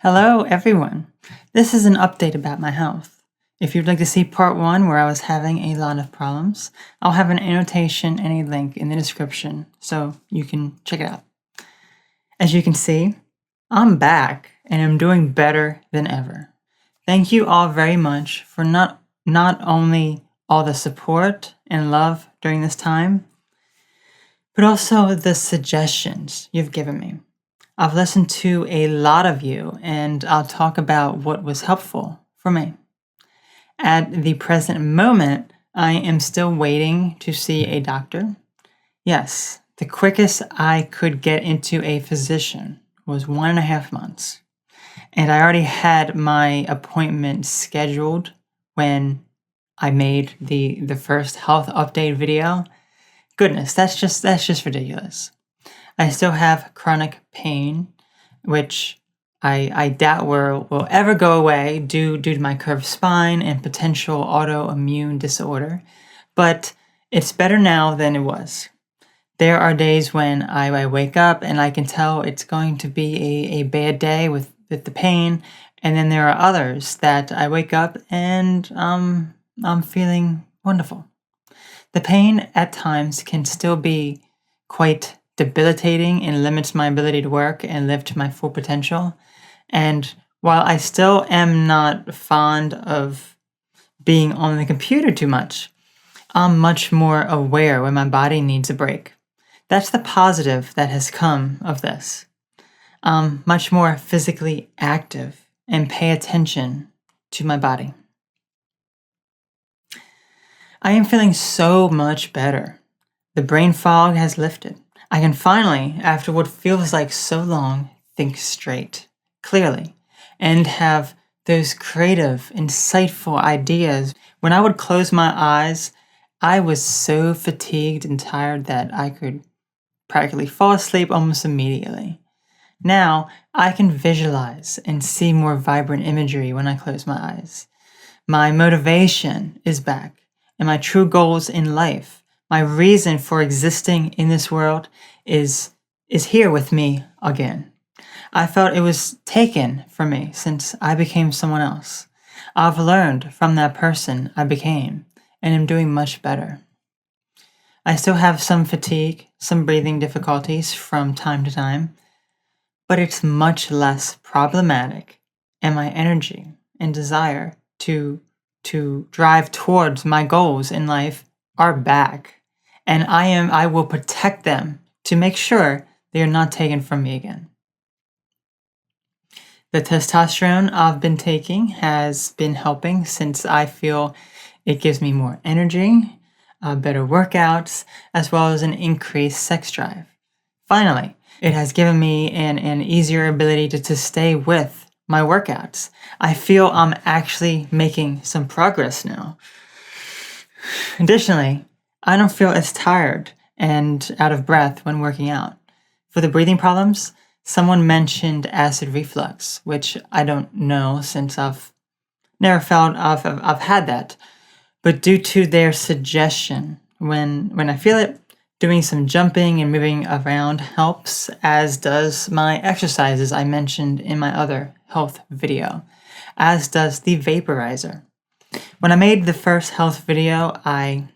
Hello, everyone. This is an update about my health. If you'd like to see part 1 where I was having a lot of problems, I'll have an annotation and a link in the description so you can check it out. As you can see, I'm back and I'm doing better than ever. Thank you all very much for not only all the support and love during this time, but also the suggestions you've given me. I've listened to a lot of you, and I'll talk about what was helpful for me. At the present moment, I am still waiting to see a doctor. Yes, the quickest I could get into a physician was 1.5 months. And I already had my appointment scheduled when I made the first health update video. Goodness, that's just ridiculous. I still have chronic pain, which I doubt will ever go away due to my curved spine and potential autoimmune disorder, but it's better now than it was. There are days when I wake up and I can tell it's going to be a bad day with the pain, and then there are others that I wake up and I'm feeling wonderful. The pain at times can still be quite debilitating and limits my ability to work and live to my full potential. And while I still am not fond of being on the computer too much, I'm much more aware when my body needs a break. That's the positive that has come of this. I'm much more physically active and pay attention to my body. I am feeling so much better. The brain fog has lifted. I can finally, after what feels like so long, think straight, clearly, and have those creative, insightful ideas. When I would close my eyes, I was so fatigued and tired that I could practically fall asleep almost immediately. Now, I can visualize and see more vibrant imagery when I close my eyes. My motivation is back, and my true goals in life, my reason for existing in this world is here with me again. I felt it was taken from me since I became someone else. I've learned from that person I became and am doing much better. I still have some fatigue, some breathing difficulties from time to time, but it's much less problematic, and my energy and desire to drive towards my goals in life are back. And I will protect them to make sure they are not taken from me again. The testosterone I've been taking has been helping since I feel it gives me more energy, better workouts, as well as an increased sex drive. Finally, it has given me an easier ability to stay with my workouts. I feel I'm actually making some progress now. Additionally, I don't feel as tired and out of breath when working out. For the breathing problems, someone mentioned acid reflux, which I don't know since I've never felt I've had that. But due to their suggestion, when I feel it, doing some jumping and moving around helps, as does my exercises I mentioned in my other health video, as does the vaporizer. When I made the first health video, I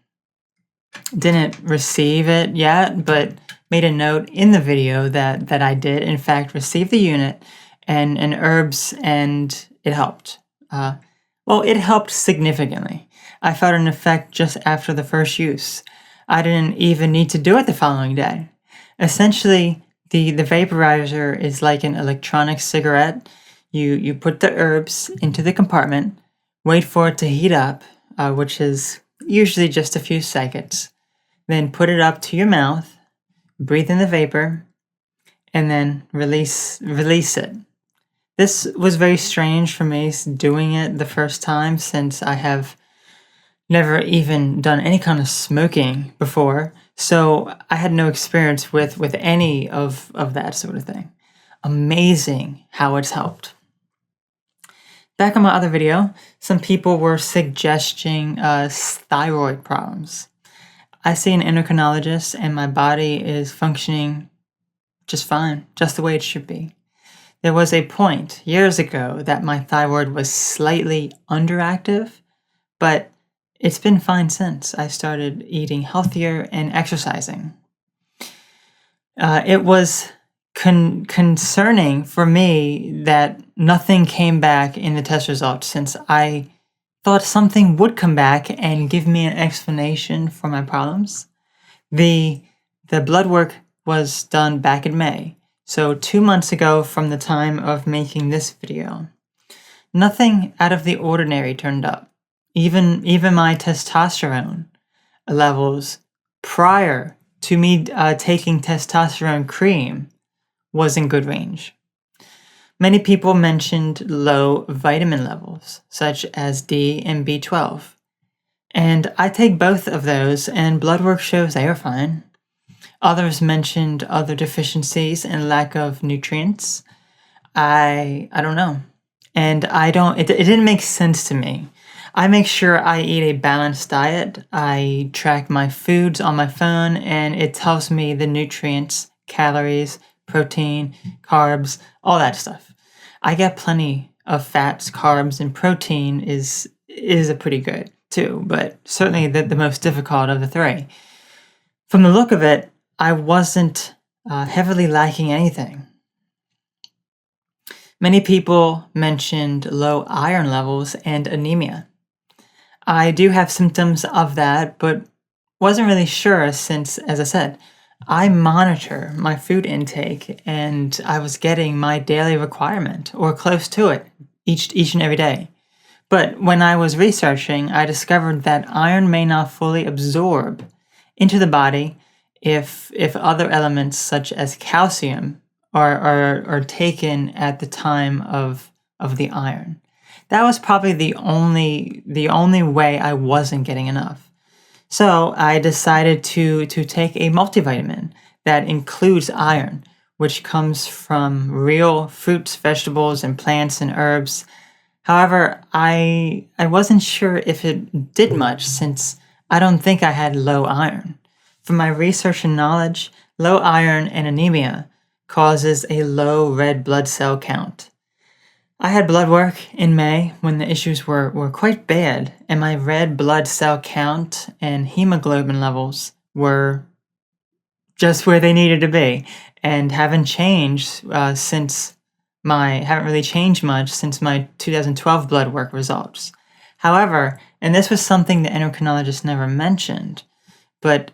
didn't receive it yet, but made a note in the video that I did, in fact, receive the unit and herbs, and it helped. It helped significantly. I felt an effect just after the first use. I didn't even need to do it the following day. Essentially, the vaporizer is like an electronic cigarette. You put the herbs into the compartment, wait for it to heat up, which is usually just a few seconds. Then put it up to your mouth, breathe in the vapor, and then release it. This was very strange for me doing it the first time, since I have never even done any kind of smoking before, so I had no experience with any of that sort of thing. Amazing how it's helped. Back on my other video, some people were suggesting thyroid problems. I see an endocrinologist and my body is functioning just fine, just the way it should be. There was a point years ago that my thyroid was slightly underactive, but it's been fine since I started eating healthier and exercising. It was concerning for me that nothing came back in the test results, since I thought something would come back and give me an explanation for my problems. The blood work was done back in May, so 2 months ago from the time of making this video. Nothing out of the ordinary turned up. Even my testosterone levels prior to me taking testosterone cream was in good range. Many people mentioned low vitamin levels, such as D and B12. And I take both of those, and blood work shows they are fine. Others mentioned other deficiencies and lack of nutrients. I don't know. And it didn't make sense to me. I make sure I eat a balanced diet. I track my foods on my phone, and it tells me the nutrients, calories, protein, carbs, all that stuff. I get plenty of fats, carbs, and protein is a pretty good too, but certainly the most difficult of the three. From the look of it, I wasn't heavily lacking anything. Many people mentioned low iron levels and anemia. I do have symptoms of that, but wasn't really sure since, as I said, I monitor my food intake and I was getting my daily requirement or close to it each and every day. But when I was researching, I discovered that iron may not fully absorb into the body if other elements such as calcium are taken at the time of the iron. That was probably the only way I wasn't getting enough. So I decided to take a multivitamin that includes iron, which comes from real fruits, vegetables, and plants and herbs. However, I wasn't sure if it did much, since I don't think I had low iron. From my research and knowledge, low iron and anemia causes a low red blood cell count. I had blood work in May when the issues were quite bad, and my red blood cell count and hemoglobin levels were just where they needed to be, and haven't really changed much since my 2012 blood work results. However, and this was something the endocrinologist never mentioned, but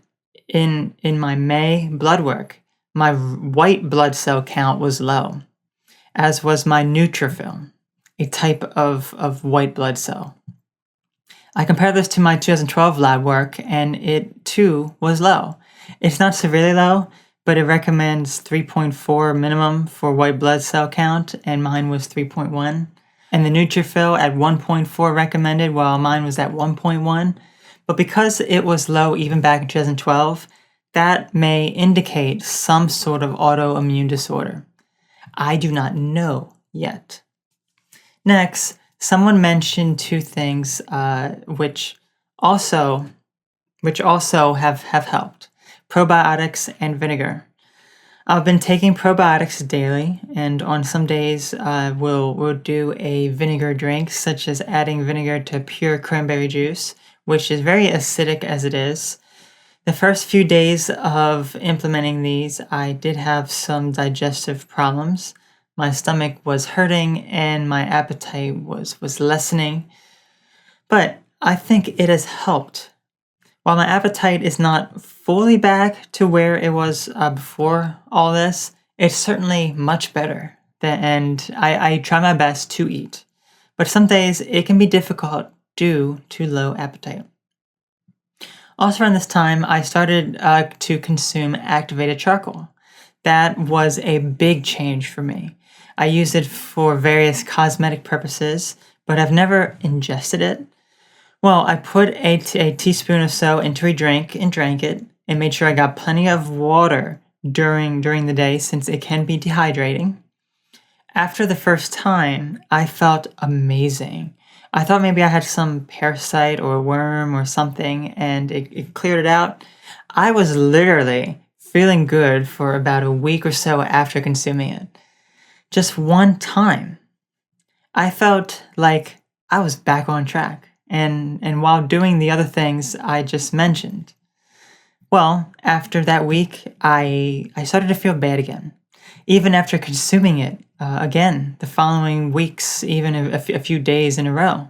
in my May blood work, my white blood cell count was low, as was my neutrophil, a type of white blood cell. I compared this to my 2012 lab work, and it too was low. It's not severely low, but it recommends 3.4 minimum for white blood cell count, and mine was 3.1. And the neutrophil at 1.4 recommended, while mine was at 1.1. But because it was low even back in 2012, that may indicate some sort of autoimmune disorder. I do not know yet. Next, someone mentioned two things which also have helped: probiotics and vinegar. I've been taking probiotics daily, and on some days we'll do a vinegar drink, such as adding vinegar to pure cranberry juice, which is very acidic as it is. The first few days of implementing these, I did have some digestive problems. My stomach was hurting and my appetite was lessening, but I think it has helped. While my appetite is not fully back to where it was before all this, it's certainly much better, and I try my best to eat. But some days it can be difficult due to low appetite. Also around this time, I started to consume activated charcoal. That was a big change for me. I used it for various cosmetic purposes, but I've never ingested it. Well, I put a teaspoon or so into a drink and drank it, and made sure I got plenty of water during the day, since it can be dehydrating. After the first time, I felt amazing. I thought maybe I had some parasite or worm or something, and it cleared it out. I was literally feeling good for about a week or so after consuming it. just one time, I felt like I was back on track. And while doing the other things I just mentioned. Well, after that week, I started to feel bad again. Even after consuming it again the following weeks, even a few days in a row,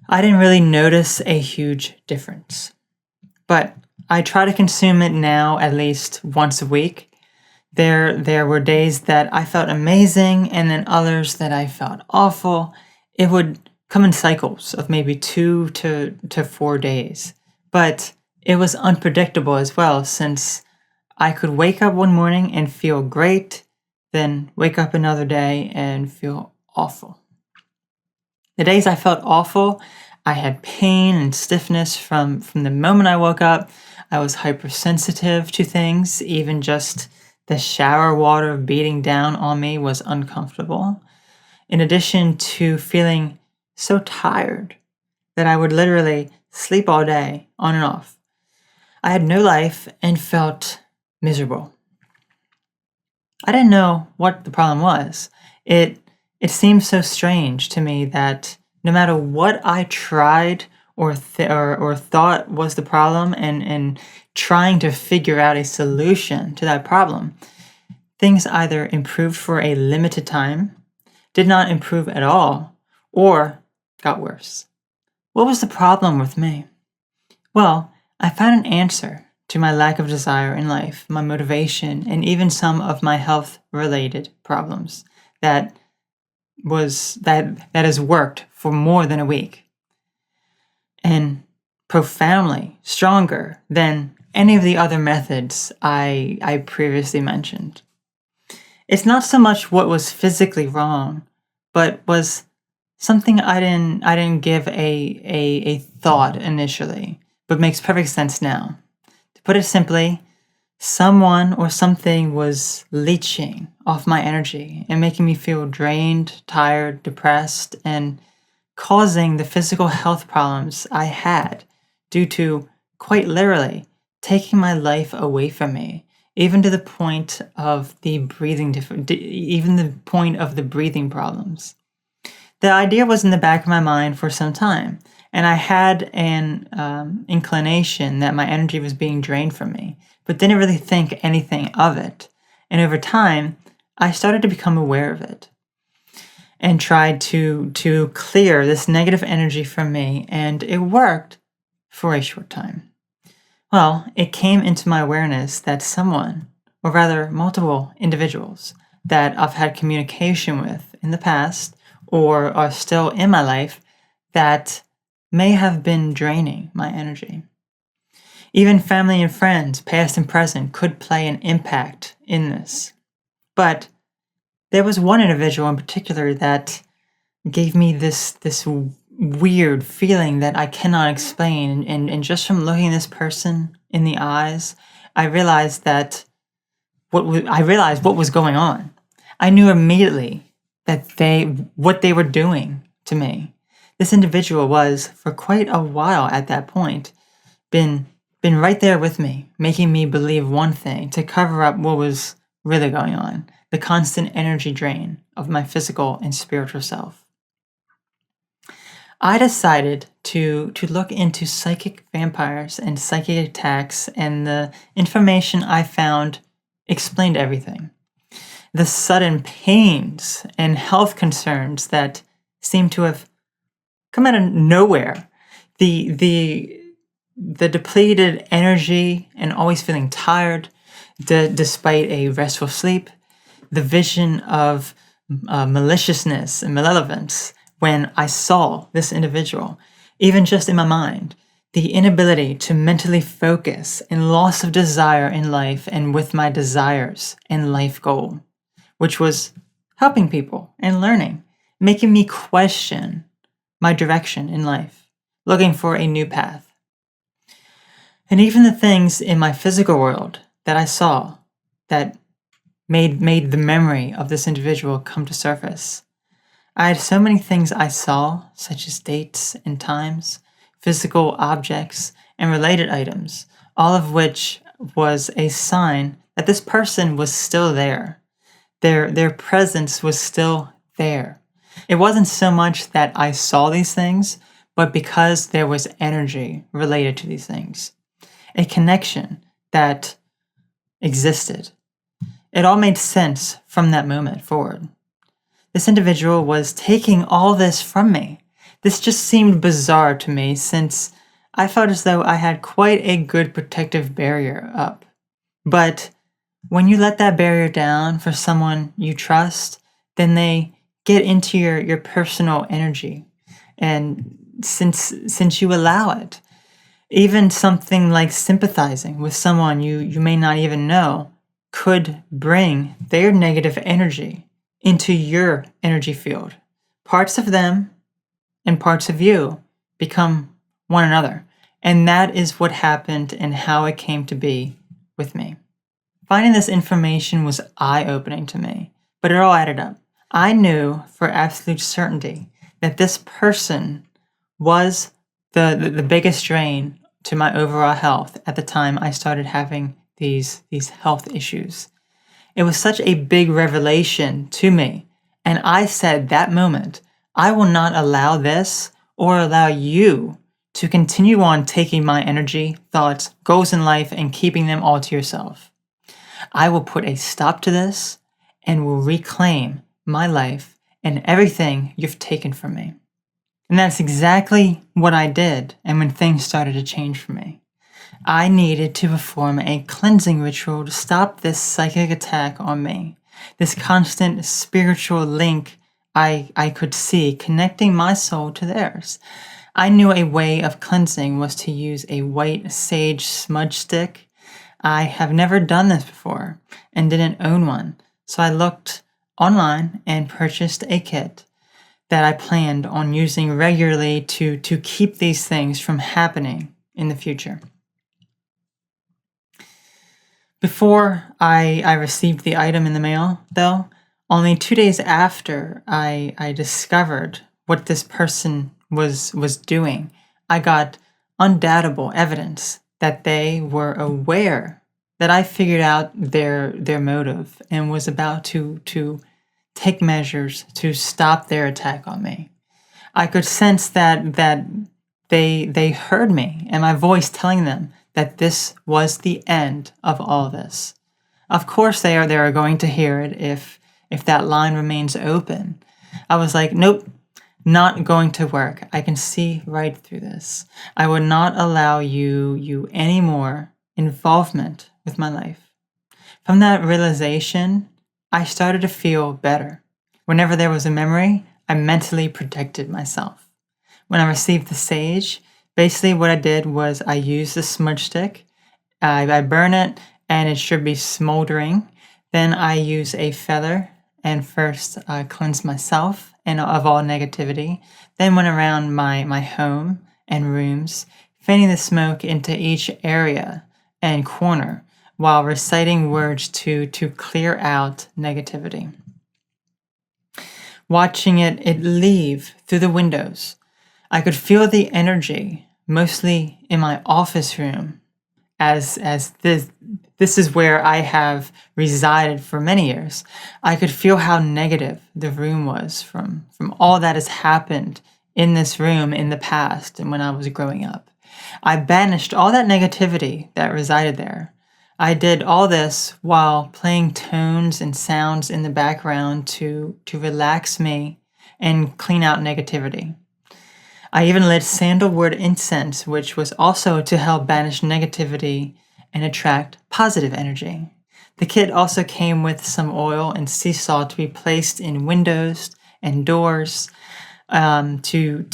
I didn't really notice a huge difference. But I try to consume it now at least once a week. There were days that I felt amazing and then others that I felt awful. It would come in cycles of maybe 2 to 4 days. But it was unpredictable as well, since I could wake up one morning and feel great, then wake up another day and feel awful. The days I felt awful, I had pain and stiffness from the moment I woke up. I was hypersensitive to things. Even just the shower water beating down on me was uncomfortable. In addition to feeling so tired that I would literally sleep all day, on and off. I had no life and felt miserable. I didn't know what the problem was. It seemed so strange to me that no matter what I tried or thought was the problem, and trying to figure out a solution to that problem, things either improved for a limited time, did not improve at all, or got worse. What was the problem with me? Well, I found an answer to my lack of desire in life, my motivation, and even some of my health-related problems that has worked for more than a week, and profoundly stronger than any of the other methods I previously mentioned. It's not so much what was physically wrong, but was something I didn't give a thought initially, but makes perfect sense now. To put it simply, someone or something was leeching off my energy and making me feel drained, tired, depressed, and causing the physical health problems I had due to, quite literally, taking my life away from me, even to the point of the breathing problems. The idea was in the back of my mind for some time, and I had an inclination that my energy was being drained from me, but didn't really think anything of it. And over time, I started to become aware of it and tried to clear this negative energy from me, and it worked for a short time. Well, it came into my awareness that someone, or rather multiple individuals, that I've had communication with in the past or are still in my life, that may have been draining my energy. Even family and friends, past and present, could play an impact in this. But there was one individual in particular that gave me this weird feeling that I cannot explain. And just from looking this person in the eyes, I realized what was going on. I knew immediately that what they were doing to me. This individual was, for quite a while at that point, been right there with me, making me believe one thing to cover up what was really going on, the constant energy drain of my physical and spiritual self. I decided to look into psychic vampires and psychic attacks, and the information I found explained everything. The sudden pains and health concerns that seemed to have come out of nowhere, the depleted energy and always feeling tired despite a restful sleep, the vision of maliciousness and malevolence when I saw this individual, even just in my mind, the inability to mentally focus and loss of desire in life and with my desires and life goal, which was helping people and learning, making me question my direction in life, looking for a new path. And even the things in my physical world that I saw that made the memory of this individual come to surface. I had so many things I saw, such as dates and times, physical objects, and related items, all of which was a sign that this person was still there, Their presence was still there. It wasn't so much that I saw these things, but because there was energy related to these things, a connection that existed. It all made sense from that moment forward. This individual was taking all this from me. This just seemed bizarre to me since I felt as though I had quite a good protective barrier up. But when you let that barrier down for someone you trust, then they get into your personal energy. And since you allow it, even something like sympathizing with someone you may not even know could bring their negative energy into your energy field. Parts of them and parts of you become one another. And that is what happened and how it came to be with me. Finding this information was eye-opening to me, but it all added up. I knew for absolute certainty that this person was the biggest drain to my overall health at the time I started having these health issues. It was such a big revelation to me, and I said that moment, I will not allow this or allow you to continue on taking my energy, thoughts, goals in life, and keeping them all to yourself. I will put a stop to this and will reclaim my life and everything you've taken from me. And that's exactly what I did, and when things started to change for me. I needed to perform a cleansing ritual to stop this psychic attack on me, this constant spiritual link I could see connecting my soul to theirs. I knew a way of cleansing was to use a white sage smudge stick. I have never done this before and didn't own one, so I looked online and purchased a kit that I planned on using regularly to keep these things from happening in the future. Before I received the item in the mail, though, only 2 days after I discovered what this person was doing, I got undoubtable evidence that they were aware that I figured out their motive and was about to take measures to stop their attack on me. I could sense that they heard me and my voice telling them that this was the end of all this. Of course they are going to hear it if that line remains open. I was like, nope, not going to work. I can see right through this. I would not allow you any more involvement with my life. From that realization, I started to feel better. Whenever there was a memory, I mentally protected myself. When I received the sage, basically what I did was I used the smudge stick, I burn it, and it should be smoldering. Then I use a feather and first cleanse myself and of all negativity. Then went around my home and rooms, fanning the smoke into each area and corner while reciting words to clear out negativity. Watching it leave through the windows, I could feel the energy, mostly in my office room, as this is where I have resided for many years. I could feel how negative the room was from all that has happened in this room in the past and when I was growing up. I banished all that negativity that resided there. I did all this while playing tones and sounds in the background to relax me and clean out negativity. I even lit sandalwood incense, which was also to help banish negativity and attract positive energy. The kit also came with some oil and sea salt to be placed in windows and doors to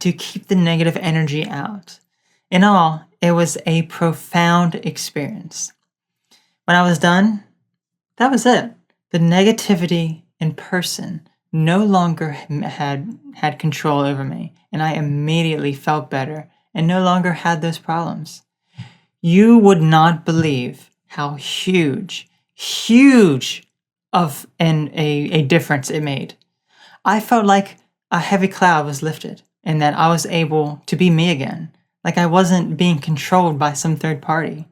keep the negative energy out. In all, it was a profound experience. When I was done, that was it. The negativity in person no longer had control over me, and I immediately felt better and no longer had those problems. You would not believe how huge of a difference it made. I felt like a heavy cloud was lifted and that I was able to be me again, like I wasn't being controlled by some third party.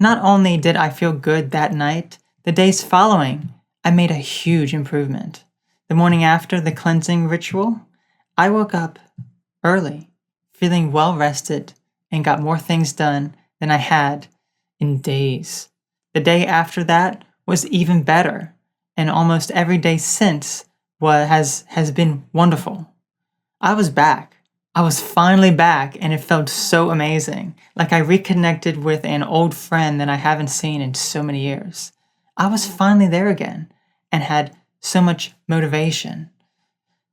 Not only did I feel good that night, the days following, I made a huge improvement. The morning after the cleansing ritual, I woke up early, feeling well rested, and got more things done than I had in days. The day after that was even better, and almost every day since has been wonderful. I was back. I was finally back, and it felt so amazing. Like I reconnected with an old friend that I haven't seen in so many years. I was finally there again and had so much motivation,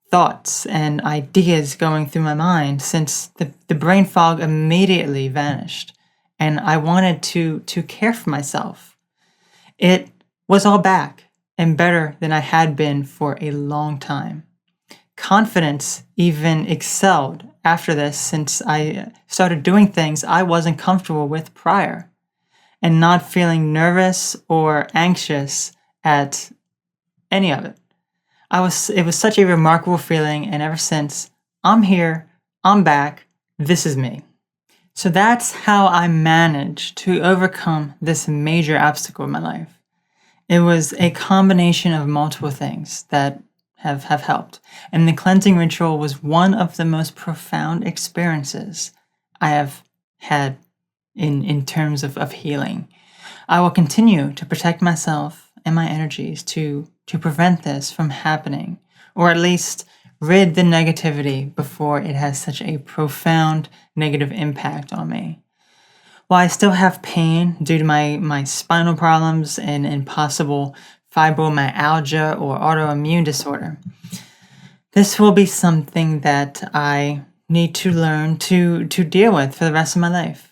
thoughts, and ideas going through my mind since the brain fog immediately vanished. And I wanted to care for myself. It was all back and better than I had been for a long time. Confidence even excelled after this since I started doing things I wasn't comfortable with prior and not feeling nervous or anxious at any of it. It was such a remarkable feeling, and ever since, I'm here, I'm back, this is me. So that's how I managed to overcome this major obstacle in my life. It was a combination of multiple things that have helped. And the cleansing ritual was one of the most profound experiences I have had in terms of healing. I will continue to protect myself and my energies to prevent this from happening, or at least rid the negativity before it has such a profound negative impact on me. While I still have pain due to my spinal problems and possible fibromyalgia or autoimmune disorder, this will be something that I need to learn to deal with for the rest of my life.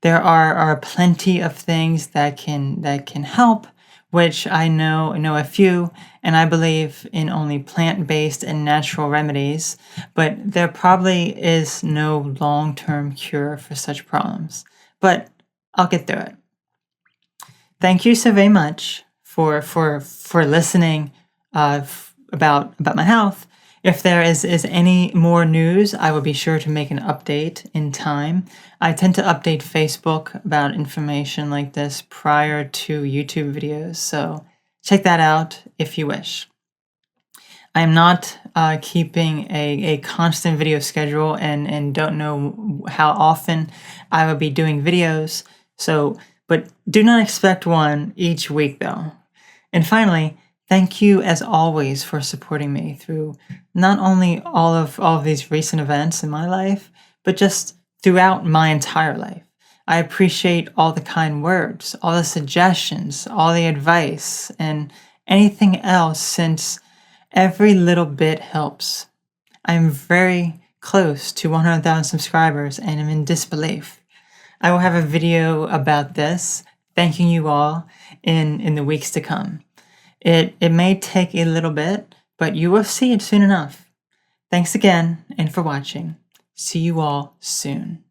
There are plenty of things that can help, which I know a few, and I believe in only plant-based and natural remedies, but there probably is no long-term cure for such problems. But I'll get through it. Thank you so very much for listening about my health. If there is any more news, I will be sure to make an update in time. I tend to update Facebook about information like this prior to YouTube videos, so check that out if you wish. I am not keeping a constant video schedule and don't know how often I will be doing videos, but do not expect one each week though. And finally, thank you as always for supporting me through not only all of these recent events in my life, but just throughout my entire life. I appreciate all the kind words, all the suggestions, all the advice, and anything else since every little bit helps. I am very close to 100,000 subscribers and am in disbelief. I will have a video about this, thanking you all in the weeks to come. It may take a little bit, but you will see it soon enough. Thanks again and for watching. See you all soon.